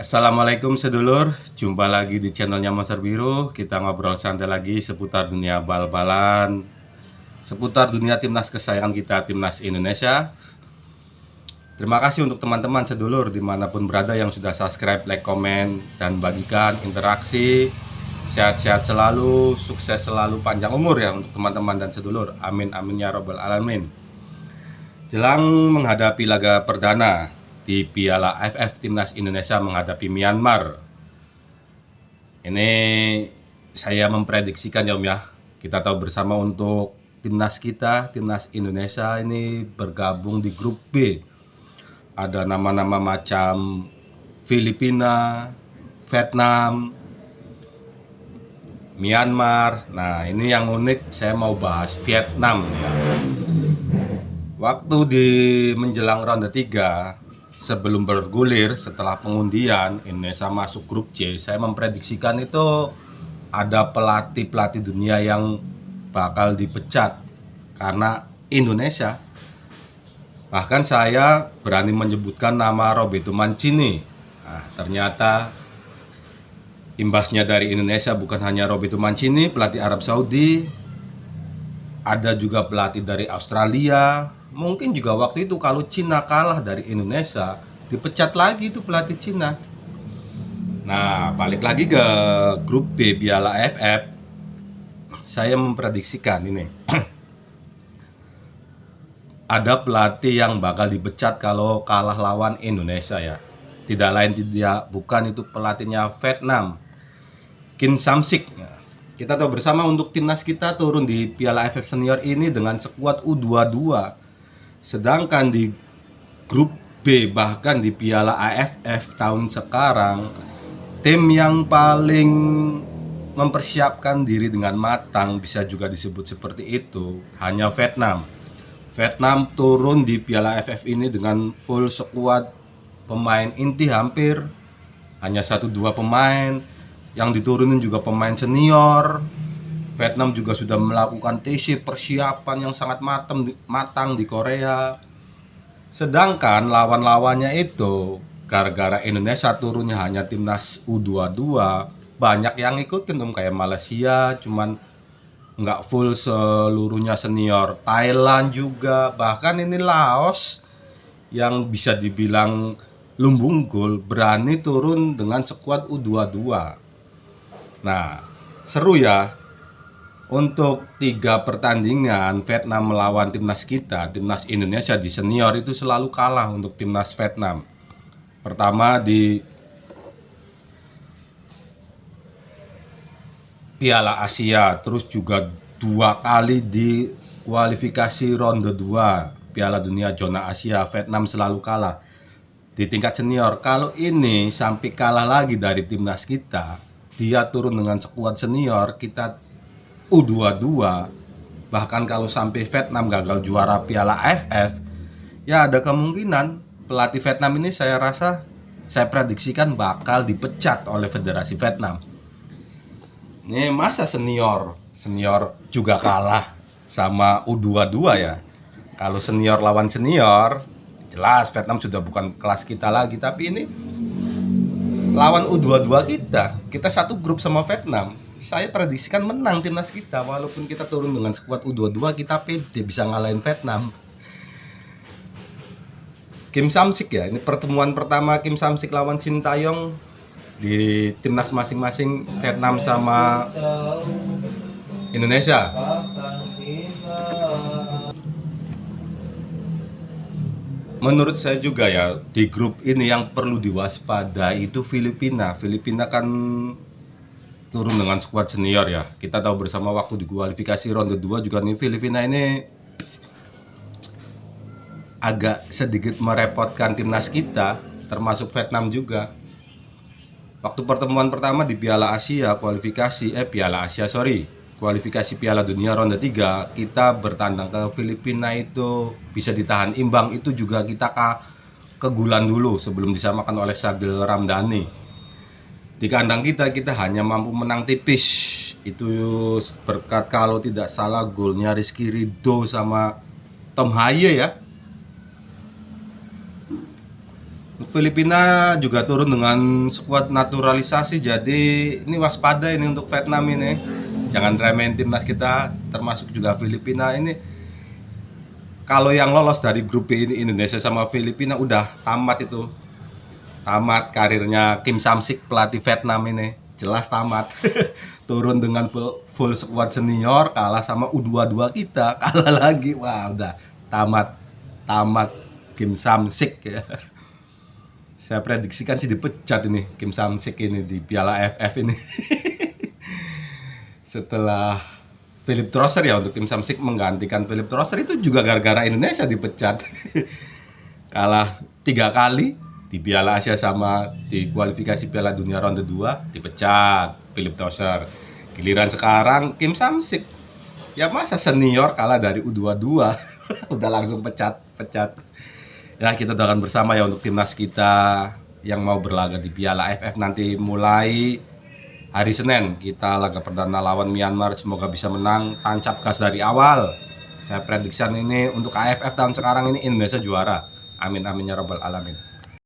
Assalamualaikum sedulur, jumpa lagi di channelnya Monster Biru. Kita ngobrol santai lagi seputar dunia bal-balan, seputar dunia timnas kesayangan kita, timnas Indonesia. Terima kasih untuk teman-teman sedulur dimanapun berada yang sudah subscribe, like, komen, dan bagikan interaksi. Sehat-sehat selalu, sukses selalu, panjang umur ya untuk teman-teman dan sedulur. Amin amin ya robbal alamin. Jelang menghadapi laga perdana di Piala AFF, Timnas Indonesia menghadapi Myanmar. Ini saya memprediksikan ya Om ya. Kita tahu bersama untuk timnas kita, timnas Indonesia ini bergabung di grup B. Ada nama-nama macam Filipina, Vietnam, Myanmar. Nah, ini yang unik, saya mau bahas Vietnam ya. Waktu di menjelang ronde 3, sebelum bergulir setelah pengundian Indonesia masuk grup C, saya memprediksikan itu ada pelatih-pelatih dunia yang bakal dipecat karena Indonesia. Bahkan saya berani menyebutkan nama Roberto Mancini. Nah, ternyata imbasnya dari Indonesia bukan hanya Roberto Mancini, pelatih Arab Saudi, ada juga pelatih dari Australia. Mungkin juga waktu itu kalau Cina kalah dari Indonesia, dipecat lagi itu pelatih Cina. Nah, balik lagi ke grup B Piala AFF. Saya memprediksikan ini. Ada pelatih yang bakal dipecat kalau kalah lawan Indonesia ya. Tidak lain bukan itu pelatihnya Vietnam, Kim Samsik. Kita tahu bersama untuk timnas kita turun di Piala AFF Senior ini dengan skuad U22. Sedangkan di grup B, bahkan di Piala AFF tahun sekarang, tim yang paling mempersiapkan diri dengan matang, bisa juga disebut seperti itu, hanya Vietnam. Vietnam turun di Piala AFF ini dengan full skuad pemain inti, hampir hanya 1-2 pemain. Yang diturunin juga pemain senior. Vietnam juga sudah melakukan TC persiapan yang sangat matang di Korea. Sedangkan lawan-lawannya itu, gara-gara Indonesia turunnya hanya timnas U22, banyak yang ikutin kayak Malaysia, cuman nggak full seluruhnya senior. Thailand juga, bahkan ini Laos yang bisa dibilang lumbung gol berani turun dengan skuad U22. Nah, seru ya. Untuk 3 pertandingan Vietnam melawan timnas kita, timnas Indonesia di senior itu selalu kalah untuk timnas Vietnam. Pertama di Piala Asia, terus juga 2 kali di kualifikasi ronde 2 Piala Dunia Zona Asia, Vietnam selalu kalah di tingkat senior. Kalau ini sampai kalah lagi dari timnas kita, dia turun dengan skuad senior, kita U22, bahkan kalau sampai Vietnam gagal juara Piala AFF, ya ada kemungkinan pelatih Vietnam ini saya prediksikan bakal dipecat oleh Federasi Vietnam. Ini masa senior juga kalah sama U22 ya. Kalau senior lawan senior, jelas Vietnam sudah bukan kelas kita lagi, tapi ini lawan U22 kita satu grup sama Vietnam. Saya prediksikan menang timnas kita, walaupun kita turun dengan skuad U22, kita pede bisa ngalahin Vietnam. Kim Samsik ya, ini pertemuan pertama Kim Samsik lawan Sintayong di timnas masing-masing, Vietnam sama Indonesia. Menurut saya juga ya, di grup ini yang perlu diwaspadai itu Filipina. Filipina kan turun dengan skuad senior ya. Kita tahu bersama waktu di kualifikasi ronde 2 juga nih, Filipina ini agak sedikit merepotkan timnas kita, termasuk Vietnam juga. Waktu pertemuan pertama di Piala Asia kualifikasi Piala Dunia ronde 3, kita bertandang ke Filipina itu bisa ditahan imbang, itu juga kita kegulan dulu sebelum disamakan oleh Sadil Ramdhani. Di kandang kita hanya mampu menang tipis. Itu berkat kalau tidak salah golnya Rizky Ridho sama Tom Haye ya. Filipina juga turun dengan skuad naturalisasi, jadi ini waspada ini untuk Vietnam ini. Jangan remehin timnas kita, termasuk juga Filipina ini. Kalau yang lolos dari grup B ini Indonesia sama Filipina udah tamat itu. Tamat karirnya Kim Samsik pelatih Vietnam ini. Jelas tamat. Turun dengan full squad senior, kalah sama U22 kita, kalah lagi. Wah, udah tamat. Tamat Kim Samsik ya. Saya prediksikan sih dipecat ini Kim Samsik ini di Piala AFF ini. Setelah Philip Trosser ya, untuk Kim Samsik menggantikan Philip Trosser itu juga gara-gara Indonesia dipecat. Kalah 3 kali di Piala Asia sama di kualifikasi Piala Dunia ronde 2 dipecat Philip Trosser. Giliran sekarang Kim Samsik. Ya masa senior kalah dari U22 udah langsung pecat. Ya kita doakan bersama ya untuk timnas kita yang mau berlaga di Piala AFF nanti mulai hari Senin. Kita laga perdana lawan Myanmar, semoga bisa menang, tancap gas dari awal. Saya prediksikan ini untuk AFF tahun sekarang ini Indonesia juara. Amin amin ya rabbal alamin.